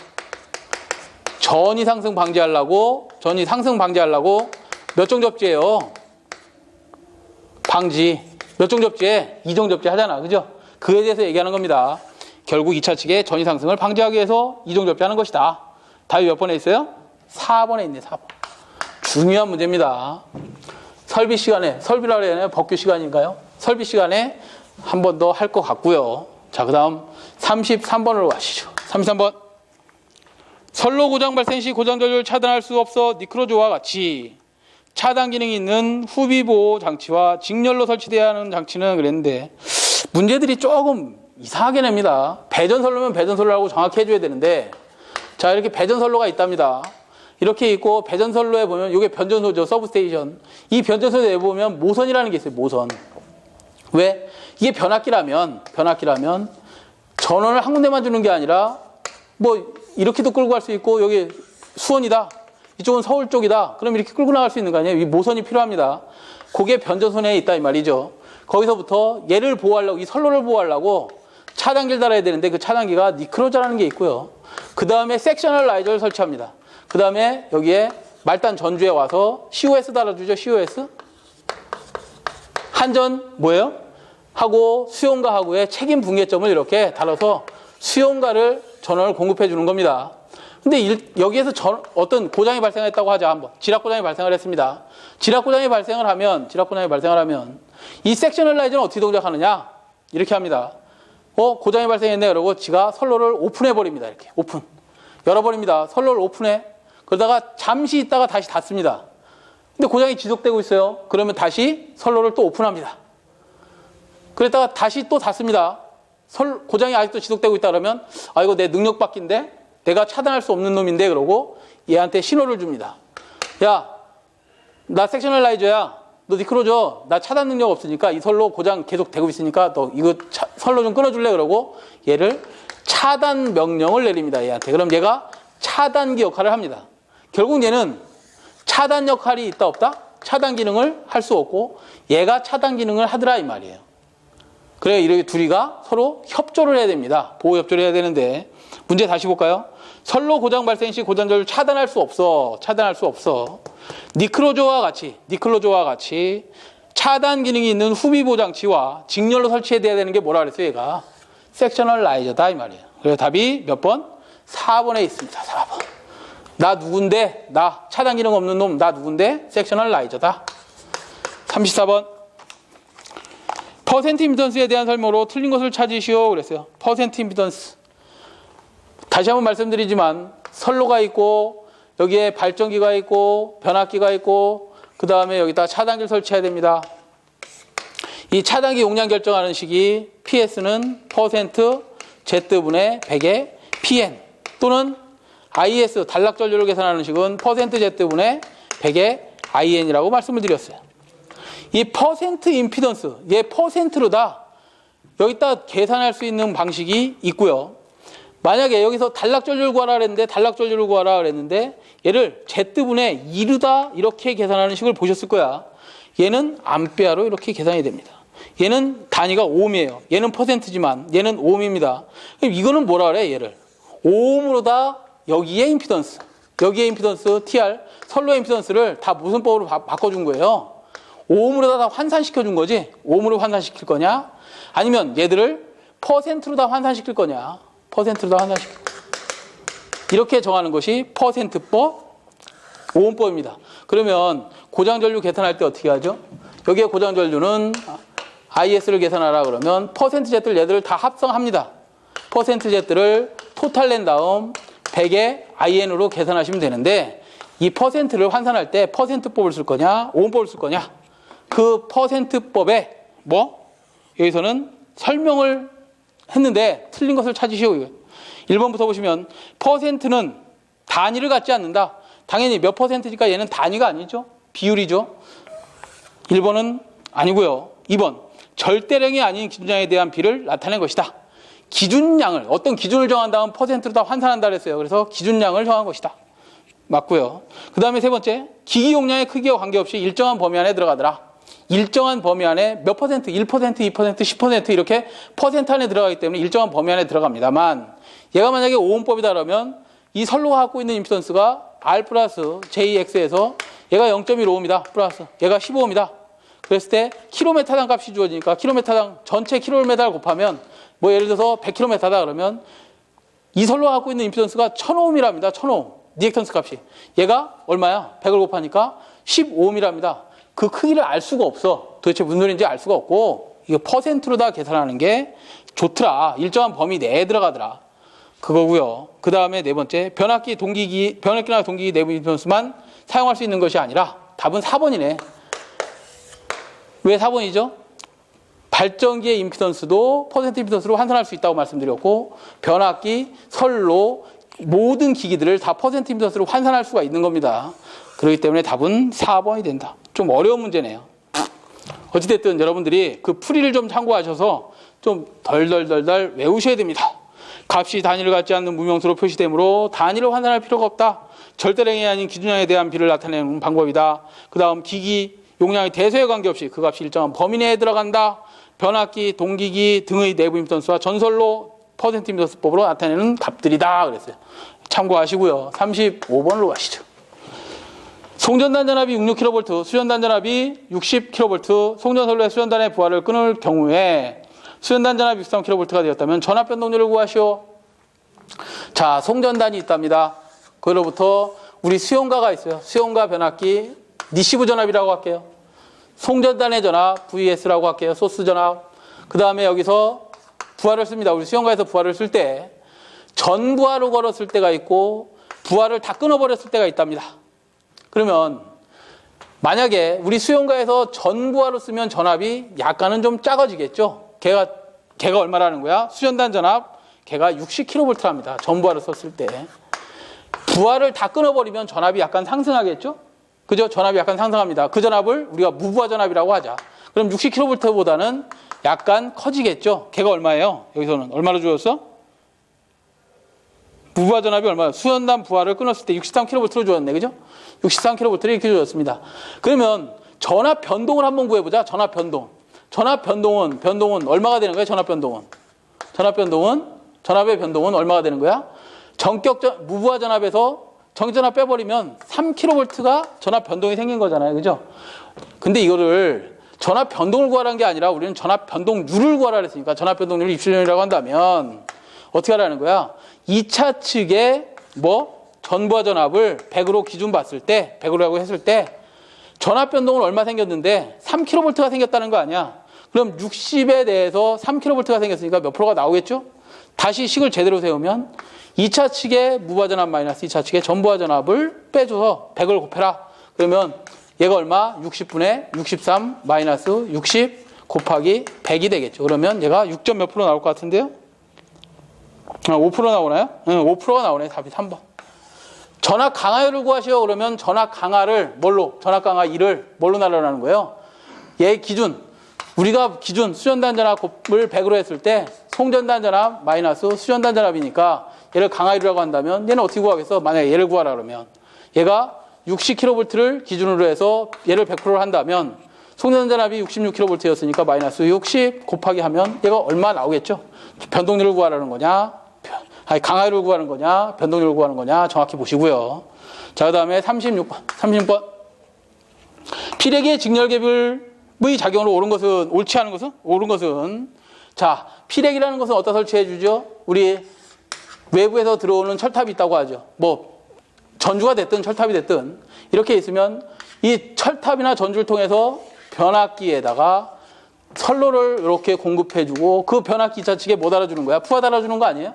전위 상승 방지하려고 몇 종 접지예요? 방지. 몇 종 접지에? 2종 접지 하잖아. 그죠? 그에 대해서 얘기하는 겁니다. 결국 2차 측의 전위 상승을 방지하기 위해서 2종 접지하는 것이다. 답이 몇 번에 있어요? 4번에 있네. 4번. 중요한 문제입니다. 설비라 그래야 하나요? 법규 시간인가요? 설비 시간에 한 번 더 할 것 같고요. 자, 그 다음 33번으로 가시죠. 33번. 선로 고장 발생 시 고장 전류를 차단할 수 없어 니크로조와 같이 차단 기능이 있는 후비 보호 장치와 직렬로 설치되어야 하는 장치는 그랬는데 문제들이 조금 이상하게 냅니다. 배전선로면 배전선로라고 정확히 해줘야 되는데 자, 이렇게 배전선로가 있답니다. 이렇게 있고 배전선로에 보면 이게 변전소죠. 서브스테이션. 이 변전소에 보면 모선이라는 게 있어요. 모선. 왜? 이게 변압기라면 전원을 한 군데만 주는 게 아니라 뭐 이렇게도 끌고 갈 수 있고 여기 수원이다. 이쪽은 서울 쪽이다. 그럼 이렇게 끌고 나갈 수 있는 거 아니에요? 이 모선이 필요합니다. 그게 변전선에 있다 이 말이죠. 거기서부터 얘를 보호하려고 이 선로를 보호하려고 차단기를 달아야 되는데 그 차단기가 니크로자라는 게 있고요. 그 다음에 섹셔널 라이저를 설치합니다. 그 다음에 여기에 말단 전주에 와서 COS 달아주죠. COS. 한전 뭐예요? 하고 수용가 하고의 책임 분계점을 이렇게 달아서 수용가를 전원을 공급해 주는 겁니다. 근데 여기에서 어떤 고장이 발생했다고 하자. 한번 지락 고장이 발생을 했습니다. 지락 고장이 발생을 하면 이 섹셔널 라이저는 어떻게 동작하느냐? 이렇게 합니다. 고장이 발생했네. 그러고 지가 선로를 오픈해 버립니다. 이렇게 오픈 열어버립니다. 선로를 오픈해. 그러다가 잠시 있다가 다시 닫습니다. 근데 고장이 지속되고 있어요. 그러면 다시 선로를 또 오픈합니다. 그랬다가 다시 또 닫습니다. 고장이 아직도 지속되고 있다 그러면 이거 내 능력 밖인데 내가 차단할 수 없는 놈인데 그러고 얘한테 신호를 줍니다. 야, 나 섹셔널 라이저야. 너 니크로죠? 나 차단 능력 없으니까 이 선로 고장 계속 되고 있으니까 너 이거 선로 좀 끊어줄래? 그러고 얘를 차단 명령을 내립니다. 얘한테. 그럼 얘가 차단기 역할을 합니다. 결국 얘는 차단 역할이 있다 없다? 차단 기능을 할 수 없고 얘가 차단 기능을 하더라 이 말이에요. 그래 이렇게 둘이가 서로 협조를 해야 됩니다. 보호 협조를 해야 되는데 문제 다시 볼까요? 선로 고장 발생 시 고장 전류를 차단할 수 없어. 니크로조와 같이 차단 기능이 있는 후비보 장치와 직렬로 설치해야 되는 게 뭐라 그랬어요? 얘가 섹셔널 라이저다 이 말이에요. 그래서 답이 몇 번? 4번에 있습니다. 4번. 나 누군데? 나 차단 기능 없는 놈 나 누군데? 섹셔널 라이저다. 34번. 퍼센트 임피던스에 대한 설명으로 틀린 것을 찾으시오 그랬어요. 퍼센트 임피던스. 다시 한번 말씀드리지만 선로가 있고 여기에 발전기가 있고 변압기가 있고 그 다음에 여기다 차단기를 설치해야 됩니다. 이 차단기 용량 결정하는 식이 PS는 퍼센트 Z분의 100의 PN 또는 IS 단락 전류를 계산하는 식은 퍼센트 Z분의 100의 IN이라고 말씀을 드렸어요. 이 퍼센트 임피던스, 얘 퍼센트로 다 여기다 계산할 수 있는 방식이 있고요. 만약에 여기서 단락 전류를 구하라 그랬는데 단락 전류를 구하라 그랬는데 얘를 Z분의 2르다 이렇게 계산하는 식을 보셨을 거야. 얘는 암페어로 이렇게 계산이 됩니다. 얘는 단위가 옴이에요. 얘는 퍼센트지만 얘는 옴입니다. 그럼 이거는 뭐라 그래? 얘를 옴으로 다 여기에 임피던스, 여기에 임피던스 TR, 선로의 임피던스를 다 무슨 법으로 바꿔준 거예요? 옴으로 다 환산시켜 준 거지? 옴으로 환산시킬 거냐? 아니면 얘들을 퍼센트로 다 환산시킬 거냐? 퍼센트로 다 환산시킬 거냐? 이렇게 정하는 것이 퍼센트법, 오음법입니다. 그러면 고장전류 계산할 때 어떻게 하죠? 여기에 고장전류는 IS를 계산하라 그러면 퍼센트 Z를 얘들을 다 합성합니다. 퍼센트 Z를 토탈 낸 다음 100의 IN으로 계산하시면 되는데 이 퍼센트를 환산할 때 퍼센트법을 쓸 거냐, 오음법을 쓸 거냐? 그 퍼센트법에 여기서는 설명을 했는데 틀린 것을 찾으시오. 1번부터 보시면 퍼센트는 단위를 갖지 않는다. 당연히 몇 퍼센트니까 얘는 단위가 아니죠. 비율이죠. 1번은 아니고요. 2번 절대량이 아닌 기준량에 대한 비를 나타낸 것이다. 기준량을 어떤 기준을 정한 다음 퍼센트로 다 환산한다 그랬어요. 그래서 기준량을 정한 것이다. 맞고요. 그 다음에 세 번째 기기 용량의 크기와 관계없이 일정한 범위 안에 들어가더라. 일정한 범위 안에 몇 퍼센트, 1%, 2%, 10% 이렇게 퍼센트 안에 들어가기 때문에 일정한 범위 안에 들어갑니다만 얘가 만약에 오음법이다 그러면 이 선로가 갖고 있는 임피던스가 R 플러스 JX에서 얘가 0.15입니다. 플러스 얘가 15입니다. 그랬을 때 킬로미터당 값이 주어지니까 킬로미터당 전체 킬로미터를 곱하면 예를 들어서 100km다 그러면 이 선로가 갖고 있는 임피던스가 1000ohm이랍니다. 1000ohm. 리액턴스 값이. 얘가 얼마야? 100을 곱하니까 15ohm이랍니다. 그 크기를 알 수가 없어. 도대체 무슨 소리인지 알 수가 없고 이거 퍼센트로 다 계산하는 게 좋더라. 일정한 범위 내에 들어가더라. 그거고요. 그 다음에 네 번째 변압기나 동기기 내부 임피던스만 사용할 수 있는 것이 아니라 답은 4번이네. 왜 4번이죠? 발전기의 임피던스도 퍼센트 임피던스로 환산할 수 있다고 말씀드렸고 변압기, 선로 모든 기기들을 다 퍼센트 임피던스로 환산할 수가 있는 겁니다. 그렇기 때문에 답은 4번이 된다. 좀 어려운 문제네요. 어찌됐든 여러분들이 그 풀이를 좀 참고하셔서 좀 덜 외우셔야 됩니다. 값이 단위를 갖지 않는 무명수로 표시되므로 단위를 환산할 필요가 없다. 절대량이 아닌 기준량에 대한 비를 나타내는 방법이다. 그 다음 기기 용량의 대소에 관계없이 그 값이 일정한 범위 내에 들어간다. 변압기, 동기기 등의 내부 임피던스와 전선로 퍼센트 임피던스법으로 나타내는 값들이다 그랬어요. 참고하시고요. 35번으로 가시죠. 송전단 전압이 66kV, 수전단 전압이 60kV, 송전선로의 수전단의 부하를 끊을 경우에 수전단 전압이 63kV가 되었다면 전압 변동률을 구하시오. 자, 송전단이 있답니다. 그로부터 우리 수용가가 있어요. 수용가 변압기 니시브 전압이라고 할게요. 송전단의 전압 VS라고 할게요. 소스 전압. 그 다음에 여기서 부하를 씁니다. 우리 수용가에서 부하를 쓸 때 전부하로 걸었을 때가 있고 부하를 다 끊어버렸을 때가 있답니다. 그러면 만약에 우리 수용가에서 전부하로 쓰면 전압이 약간은 좀 작아지겠죠. 걔가 얼마라는 거야? 수전단 전압 걔가 60kV랍니다. 전부하로 썼을 때. 부하를 다 끊어버리면 전압이 약간 상승하겠죠. 그죠? 전압이 약간 상승합니다. 그 전압을 우리가 무부하 전압이라고 하자. 그럼 60kV보다는 약간 커지겠죠. 걔가 얼마예요? 여기서는 얼마로 주었어? 무부하 전압이 얼마예요? 수전단 부하를 끊었을 때 63kV로 주었네. 그죠? 63kV를 이렇게 주었습니다. 그러면 전압 변동을 한번 구해보자. 전압 변동. 전압 변동은 얼마가 되는 거야? 전압 변동은. 전압의 변동은 얼마가 되는 거야? 무부하 전압에서 정전압 빼버리면 3kV가 전압 변동이 생긴 거잖아요. 그죠? 근데 이거를 전압 변동을 구하라는 게 아니라 우리는 전압 변동률을 구하라 그랬으니까 전압 변동률을 입실론이라고 한다면 어떻게 하라는 거야? 2차 측에 전부하 전압을 100으로 기준 봤을 때 100으로 했을 때 전압 변동은 얼마 생겼는데 3kV가 생겼다는 거 아니야. 그럼 60에 대해서 3kV가 생겼으니까 몇 프로가 나오겠죠? 다시 식을 제대로 세우면 2차 측의 무부하 전압 마이너스 2차 측의 전부하 전압을 빼줘서 100을 곱해라. 그러면 얘가 얼마? 60분의 63 마이너스 60 곱하기 100이 되겠죠. 그러면 얘가 6점 몇 프로 나올 것 같은데요? 5% 나오나요? 응, 5%가 나오네. 답이 3번. 전압 강화율을 구하시오. 그러면 전압 강화를 뭘로? 전압 강화 1을 뭘로 나누라는 거예요? 얘 기준. 우리가 기준 수전단 전압을 100으로 했을 때 송전단 전압 마이너스 수전단 전압이니까 얘를 강화율이라고 한다면 얘는 어떻게 구하겠어? 만약에 얘를 구하라 그러면 얘가 60kV를 기준으로 해서 얘를 100%로 한다면 송전단 전압이 66kV였으니까 마이너스 60 곱하기 하면 얘가 얼마 나오겠죠? 변동률을 구하라는 거냐? 아니 강화율을 구하는 거냐? 변동률을 구하는 거냐? 정확히 보시고요. 자, 그 다음에 36번. 피레기의 직렬계율의 작용으로 옳지 않은 것은? 옳은 것은 자, 피레기라는 것은 어디다 설치해 주죠? 우리 외부에서 들어오는 철탑이 있다고 하죠. 뭐 전주가 됐든 철탑이 됐든 이렇게 있으면 이 철탑이나 전주를 통해서 변압기에다가 선로를 이렇게 공급해주고 그 변압기 자측에 뭐 달아주는 거야? 푸아 달아주는 거 아니에요?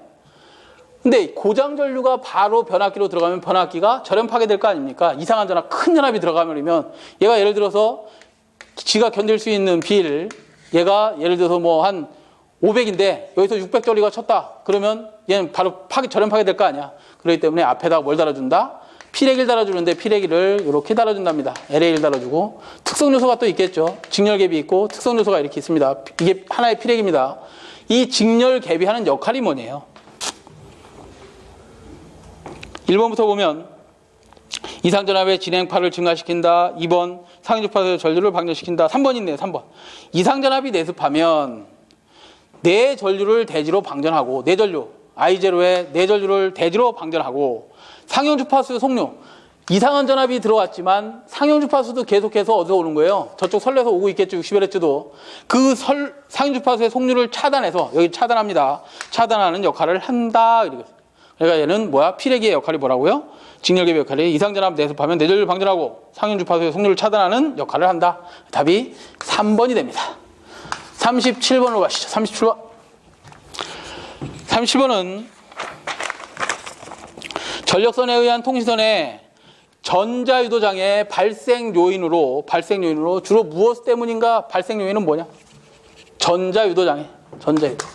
근데 고장 전류가 바로 변압기로 들어가면 변압기가 저렴 파괴될 거 아닙니까? 이상한 전압, 큰 전압이 들어가면 얘가 예를 들어서 지가 견딜 수 있는 비를 얘가 예를 들어서 뭐 한 500인데 여기서 600짜리가 쳤다. 그러면 얘는 바로 저렴 파괴될 거 아니야. 그렇기 때문에 앞에다가 뭘 달아준다? 피레기를 달아주는데 피레기를 이렇게 달아준답니다. LA를 달아주고 특성 요소가 또 있겠죠. 직렬 갭이 있고 특성 요소가 이렇게 있습니다. 이게 하나의 피레기입니다. 이 직렬 갭이 하는 역할이 뭐냐요? 1번부터 보면 이상전압의 진행파를 증가시킨다. 2번 상행주파수의 전류를 방전시킨다. 3번 있네요. 3번. 이상전압이 내습하면 내전류를 대지로 방전하고 내전류 I0에 내전류를 대지로 방전하고 상형주파수의 속류 이상한 전압이 들어왔지만 상형주파수도 계속해서 어디서 오는 거예요? 저쪽 선로에서 오고 있겠죠. 60Hz도 그 상형주파수의 속류를 차단해서 여기 차단합니다. 차단하는 역할을 한다. 그러니까 얘는 뭐야? 피레기의 역할이 뭐라고요? 직렬계의 역할이 이상전압 내습하면 내전류를 방전하고 상형주파수의 속류를 차단하는 역할을 한다. 답이 3번이 됩니다. 37번으로 가시죠. 37번. 37번은 전력선에 의한 통신선의 전자유도장애 발생 요인으로 주로 무엇 때문인가? 발생 요인은 뭐냐? 전자유도장애. 전자유도.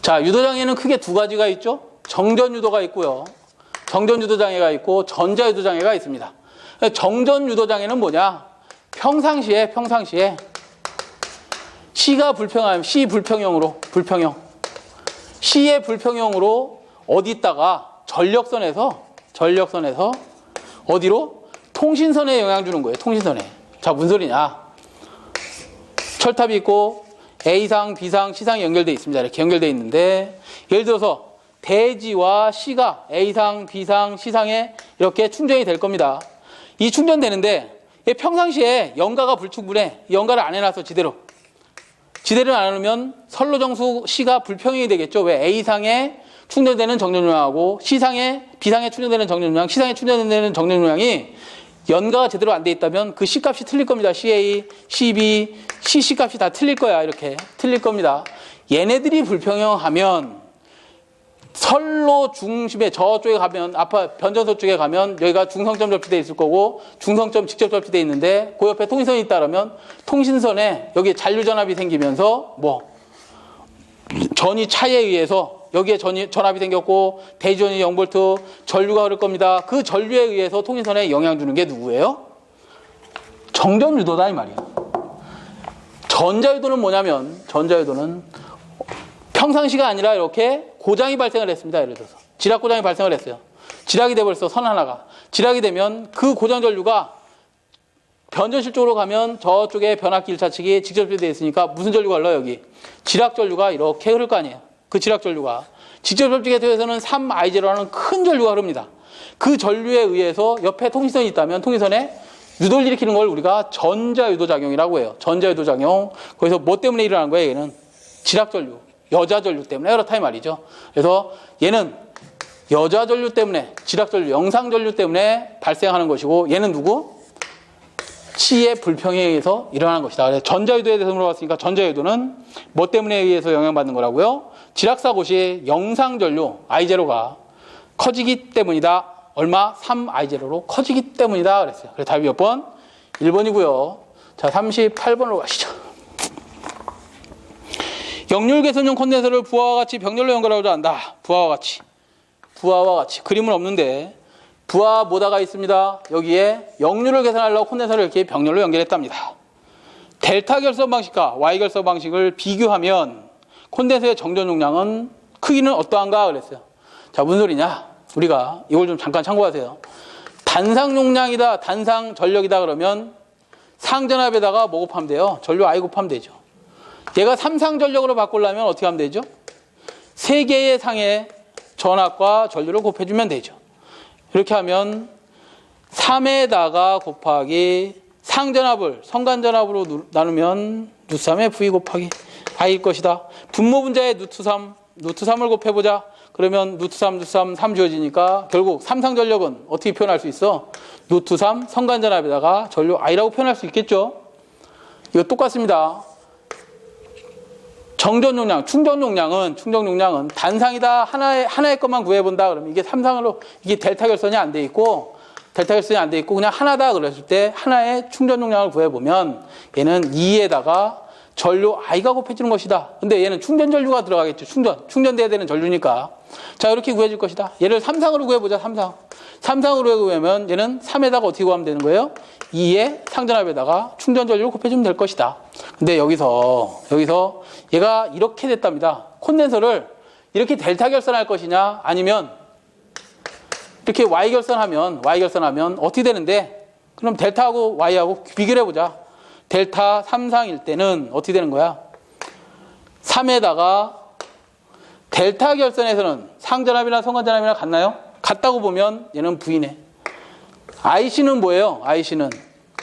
자, 유도장애는 크게 두 가지가 있죠. 정전유도가 있고요. 정전유도장애가 있고 전자유도장애가 있습니다. 정전유도장애는 뭐냐? 평상시에 C가 불평하면 C 불평형으로 C의 불평형으로 어디 있다가 전력선에서 어디로? 통신선에 영향 주는 거예요. 통신선에. 자, 무슨 소리냐? 철탑이 있고 A상, B상, C상이 연결되어 있습니다. 이렇게 연결되어 있는데 예를 들어서 대지와 C가 A상, B상, C상에 이렇게 충전이 될 겁니다. 이 충전되는데 평상시에 연가가 불충분해. 연가를 안 해놔서 지대로 안 해놓으면 선로정수 C가 불평형이 되겠죠. 왜? A상에 충전되는 정전용량하고 B상에 충전되는 정전용량, C상에 충전되는 정전용량이 연가가 제대로 안 돼 있다면 그 C값이 틀릴 겁니다. CA, CB, CC값이 다 틀릴 거야. 이렇게 틀릴 겁니다. 얘네들이 불평형하면 선로 중심에 저쪽에 가면 변전소 쪽에 가면 여기가 중성점 접지되어 있을 거고 중성점 직접 접지되어 있는데 그 옆에 통신선이 있다 그러면 통신선에 여기에 잔류전압이 생기면서 전이 차에 의해서 여기에 전압이 생겼고 대지전이 0V 전류가 흐를 겁니다. 그 전류에 의해서 통신선에 영향 주는 게 누구예요? 정전유도다 이 말이에요. 전자유도는 뭐냐면 전자유도는 평상시가 아니라 이렇게 고장이 발생을 했습니다. 예를 들어서 지락 고장이 발생을 했어요. 지락이 돼버렸어. 선 하나가. 지락이 되면 그 고장 전류가 변전실 쪽으로 가면 저쪽에 변압기 1차 측이 직접 되어 있으니까 무슨 전류가 흘러요? 여기 지락 전류가 이렇게 흐를 거 아니에요. 그 지락 전류가 직접 접촉에 대해서는 3I0라는 큰 전류가 흐릅니다. 그 전류에 의해서 옆에 통신선이 있다면 통신선에 유도를 일으키는 걸 우리가 전자유도작용이라고 해요. 전자유도작용. 거기서 뭐 때문에 일어나는 거예요? 얘는 지락전류, 여자전류 때문에 그렇다 이 말이죠. 그래서 얘는 여자전류 때문에, 지락전류, 영상전류 때문에 발생하는 것이고 얘는 누구? 치의 불평에 의해서 일어나는 것이다. 그래서 전자유도에 대해서 물어봤으니까 전자유도는 뭐 때문에 의해서 영향받는 거라고요? 지락사고 시 영상전류 I0가 커지기 때문이다. 얼마? 3I0로 커지기 때문이다. 그랬어요. 그래서 답이 몇 번? 1번이고요. 자, 38번으로 가시죠. 역률 개선용 콘덴서를 부하와 같이 병렬로 연결하고자 한다. 부하와 같이. 그림은 없는데 부하 모다가 있습니다. 여기에 역률을 계산하려고 콘덴서를 이렇게 병렬로 연결했답니다. 델타 결선 방식과 Y 결선 방식을 비교하면 콘덴서의 정전 용량은 크기는 어떠한가 그랬어요. 자, 무슨 소리냐? 우리가 이걸 좀 잠깐 참고하세요. 단상 용량이다, 단상 전력이다 그러면 상전압에다가 뭐 곱하면 돼요? 전류 I 곱하면 되죠. 얘가 3상 전력으로 바꾸려면 어떻게 하면 되죠? 3개의 상의 전압과 전류를 곱해주면 되죠. 이렇게 하면 3에다가 곱하기 상전압을 성간전압으로 나누면 루트3의 V 곱하기 I일 것이다. 분모 분자에 루트3을 곱해보자. 그러면 루트3 3 주어지니까 결국 3상 전력은 어떻게 표현할 수 있어? 루트3 성간전압에다가 전류 I라고 표현할 수 있겠죠? 이거 똑같습니다. 정전 용량, 충전 용량은 단상이다. 하나의 것만 구해본다. 그러면 이게 3상으로, 이게 델타 결선이 안 돼 있고, 그냥 하나다. 그랬을 때 하나의 충전 용량을 구해보면 얘는 2에다가 전류 I가 곱해지는 것이다. 근데 얘는 충전 전류가 들어가겠죠. 충전돼야 되는 전류니까. 자, 이렇게 구해질 것이다. 얘를 3상으로 구해보자. 3상으로 구하면 얘는 3에다가 어떻게 구하면 되는 거예요? 2의 상전압에다가 충전 전류를 곱해주면 될 것이다. 근데 여기서 얘가 이렇게 됐답니다. 콘덴서를 이렇게 델타 결선할 것이냐 아니면 이렇게 Y 결선하면 어떻게 되는데? 그럼 델타하고 Y하고 비교를 해보자. 델타 3상일 때는 어떻게 되는 거야? 3에다가 델타 결선에서는 상전압이나 성간전압이나 같나요? 같다고 보면 얘는 V네. IC는 뭐예요? IC는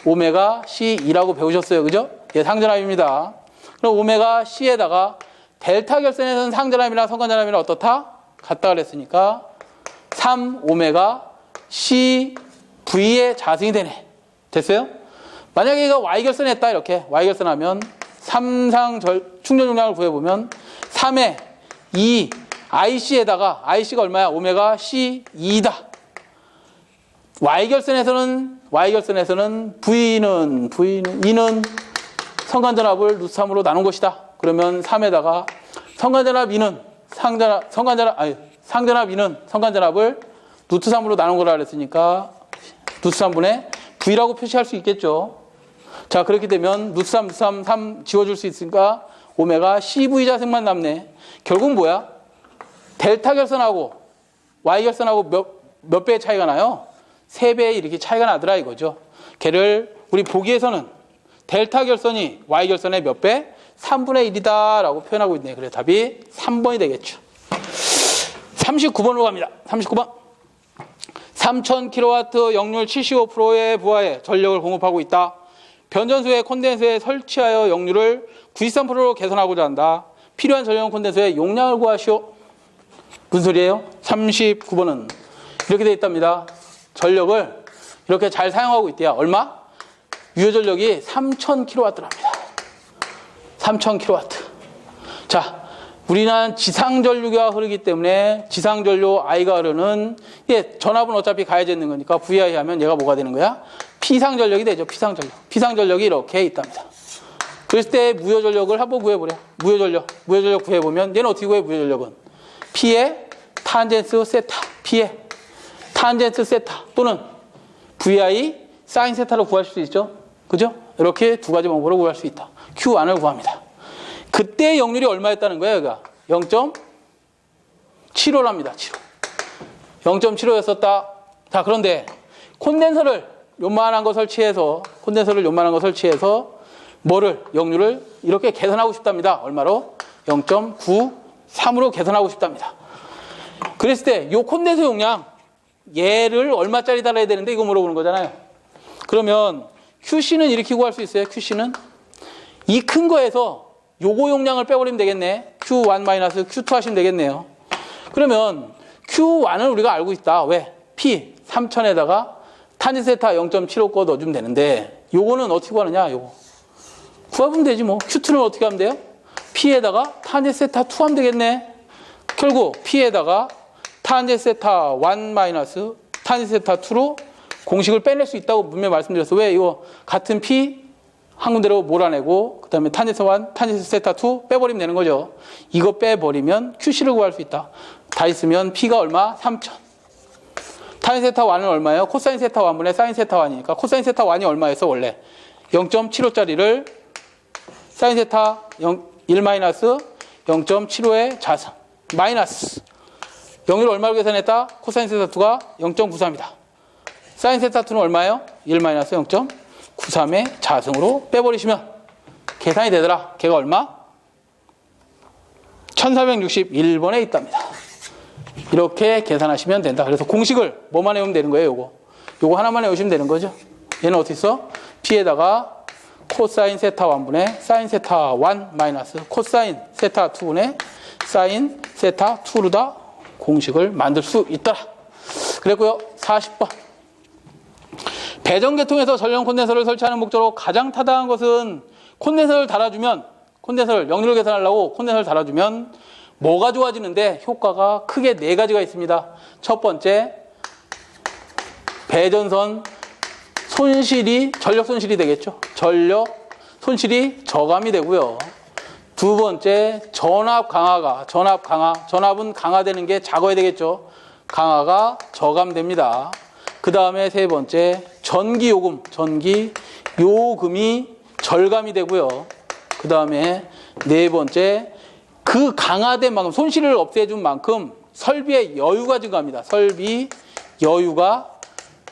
오메가 C2라고 배우셨어요. 그죠? 얘 상전압입니다. 그럼 오메가 C에다가 델타 결선에서는 상전압이나 성간전압이나 어떻다? 같다 그랬으니까 3 오메가 C V의 자승이 되네. 됐어요? 만약에 얘가 Y 결선했다. 이렇게 Y 결선하면 3상 충전 용량을 구해보면 3에 2 IC에다가 IC가 얼마야? 오메가 C2다. Y 결선에서는 V는 성간전압을 루트3으로 나눈 것이다. 그러면 3에다가 상전압 2는 성간전압을 루트3으로 나눈 거라 그랬으니까 루트3분의 V라고 표시할 수 있겠죠. 자, 그렇게 되면 루트3 3 지워줄 수 있으니까 오메가 CV 자승만 남네. 결국 뭐야? 델타 결선하고 Y 결선하고 몇 배의 차이가 나요? 3배 이렇게 차이가 나더라 이거죠. 걔를 우리 보기에서는 델타 결선이 Y 결선의 몇 배? 3분의 1이다 라고 표현하고 있네. 그래서 답이 3번이 되겠죠. 39번으로 갑니다. 39번. 3000kW 역률 75%의 부하에 전력을 공급하고 있다. 변전소의 콘덴서에 설치하여 역률을 93%로 개선하고자 한다. 필요한 전력 콘덴서의 용량을 구하시오. 무슨 소리예요? 39번은 이렇게 되어 있답니다. 전력을 이렇게 잘 사용하고 있대요. 얼마? 유효전력이 3000kW랍니다. 3000kW. 자, 우리는 지상전류가 흐르기 때문에 지상전류 I가 흐르는 전압은 어차피 가해져 있는 거니까 VI 하면 얘가 뭐가 되는 거야? 피상전력이 되죠. 피상전력이 이렇게 있답니다. 그랬을 때 무효전력을 한번 구해보래. 무효전력 구해보면 얘는 어떻게 구해? 무효전력은 P의 탄젠스 세타, P의 탄젠스 세타 또는 VI 사인 세타로 구할 수 있죠. 그죠? 이렇게 두 가지 방법으로 구할 수 있다. Q1을 구합니다. 그때 역률이 얼마였다는 거예요? 여기가 0.75랍니다. 0.75였었다. 자, 그런데 콘덴서를 요만한 거 설치해서 역률을 이렇게 개선하고 싶답니다. 얼마로? 0.93으로 개선하고 싶답니다. 그랬을 때 요 콘덴서 용량 얘를 얼마짜리 달아야 되는데 이거 물어보는 거잖아요. 그러면 QC는 이렇게 구할 수 있어요. QC는 이 큰 거에서 요거 용량을 빼버리면 되겠네. Q1 Q2 하시면 되겠네요. 그러면 Q1을 우리가 알고 있다. 왜? P 3000에다가 탄젠세타 0.75 거 넣어주면 되는데 요거는 어떻게 구하느냐? 요거 구하면 되지 뭐. Q2는 어떻게 하면 돼요? P에다가 탄젠세타 2 하면 되겠네. 결국 P에다가 탄젠세타 1 탄젠세타 2로 공식을 빼낼 수 있다고 분명히 말씀드렸어. 왜? 이거 같은 P 한 군데로 몰아내고 그 다음에 탄젠스 1, 탄젠스 세타 2 빼버리면 되는 거죠. 이거 빼버리면 QC를 구할 수 있다. 다 있으면 P가 얼마? 3000. 탄젠스 세타 1은 얼마예요? 코사인 세타 1분의 사인 세타 1이니까 코사인 세타 1이 얼마였어 원래? 0.75짜리를 사인 세타 1 마이너스 0.75의 자승 마이너스 0을 얼마로 계산했다? 코사인 세타 2가 0.93이다. 사인 세타 2는 얼마예요? 1 마이너스 0.93의 자승으로 빼버리시면 계산이 되더라. 걔가 얼마? 1461번에 있답니다. 이렇게 계산하시면 된다. 그래서 공식을 뭐만 외우면 되는 거예요? 요거 하나만 외우시면 되는 거죠. 얘는 어떻게 써? P에다가 코사인 세타 1분의 사인 세타 1 마이너스 코사인 세타 2분의 사인 세타 2로 다 공식을 만들 수 있더라. 그랬고요. 40번. 배전계통에서 전력 콘덴서를 설치하는 목적으로 가장 타당한 것은 콘덴서를 달아주면 콘덴서를 역률을 계산하려고 콘덴서를 달아주면 뭐가 좋아지는데 효과가 크게 4가지가 있습니다. 첫 번째, 배전선 손실이 전력 손실이 되겠죠. 전력 손실이 저감이 되고요. 두 번째, 전압 강화가 전압은 강화되는 게 작아야 되겠죠. 강화가 저감됩니다. 그 다음에 세 번째, 전기 요금이 절감이 되고요. 그 다음에 네 번째, 그 강화된 만큼 손실을 없애준 만큼 설비의 여유가 증가합니다. 설비 여유가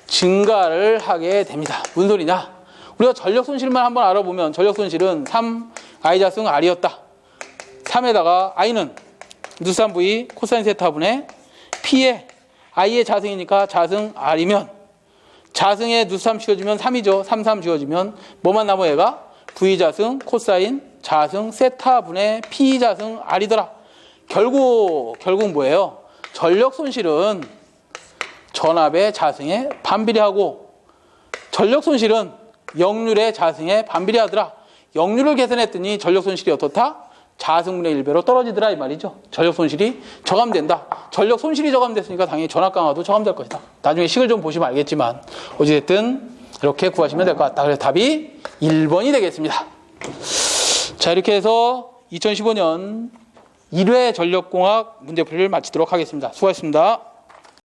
증가를 하게 됩니다. 무슨 소리냐? 우리가 전력 손실만 한번 알아보면 전력 손실은 3 I 자승 R이었다. 3에다가 I는 누산 V 코사인 세타분의 P에 I의 자승이니까 자승 R이면 자승에 누삼 씌워주면 3이죠. 3 씌워주면 뭐만 남아 얘가? V 자승 코사인 자승 세타분의 P 자승 R이더라. 결국 뭐예요? 전력 손실은 전압의 자승에 반비례하고 전력 손실은 역률의 자승에 반비례하더라. 역률을 계산했더니 전력 손실이 어떻다? 자승분의 1배로 떨어지더라 이 말이죠. 전력 손실이 저감된다. 전력 손실이 저감됐으니까 당연히 전압 강화도 저감될 것이다. 나중에 식을 좀 보시면 알겠지만 어찌됐든 이렇게 구하시면 될 것 같다. 그래서 답이 1번이 되겠습니다. 자, 이렇게 해서 2015년 1회 전력공학 문제풀이를 마치도록 하겠습니다. 수고하셨습니다.